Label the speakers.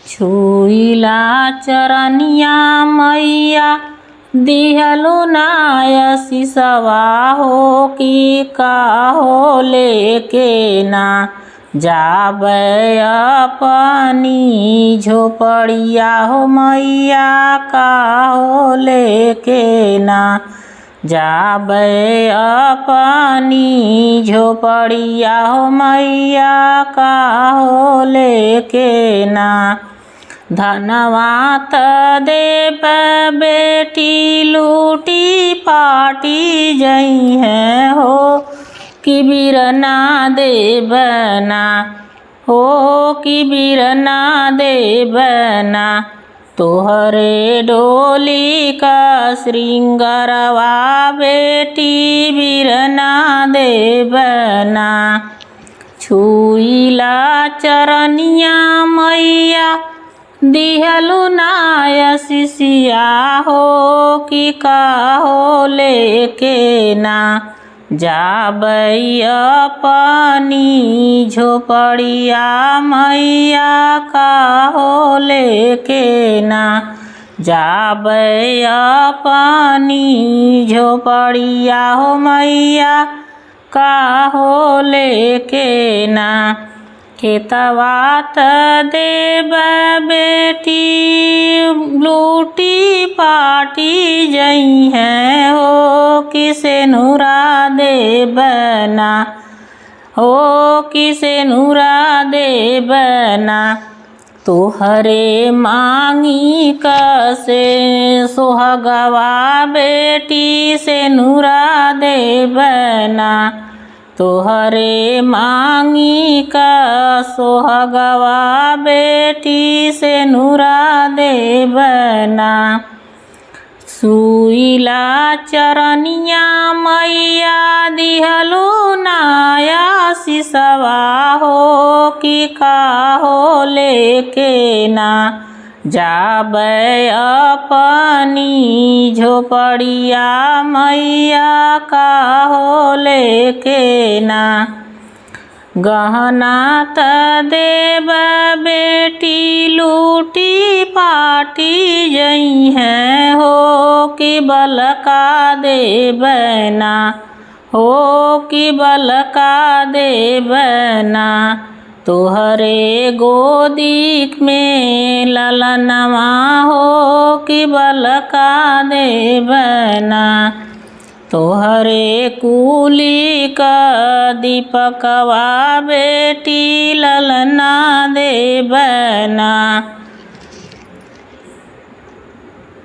Speaker 1: छुइला चरनिया मैया दिहलु नाय सिसवा हो कि काहो लेके ना जाबै अपनी झोपड़िया हो मैया काहो लेके ना जाबै अपनी झोपड़िया हो मैया काहो लेके ना। धनवा त देब बेटी लूटी पाटी जई है हो कि बिरना देबना हो कि बिरना देबना तोहरे डोली का श्रृंगारवा बेटी बिरना देबना। छुइला चरनिया मैया दिहलु नाय सिसिया हो कि काहो लेके ना जाबै अपनी झोपड़िया मैया काहो लेके ना जाबै अपनी झोपड़िया हो मैया काहो लेके ना। खेतवा त देब बेटी लूटी पाटी जई है हो कि सेनुरा देबना हो कि सेनुरा देबना तोहरे मांगी कसे सोहगवा बेटी सेनुरा देबना तोहरे मांगी का सोहगवा बेटी सेनुरा देबना। छुइला चरनिया मैया दिहलु नाया सिसवा हो कि काहो लेके ना जाबै अपनी झोपड़िया मैया काहो लेके ना। गहना त देब बेटी लूटी पाटी जई है हो कि बलका देबना हो कि बलका देबना तोहरे गोदी में ललनवा हो कि बलका देबना तोहरे कुली का दीपकवा बेटी ललना देबना।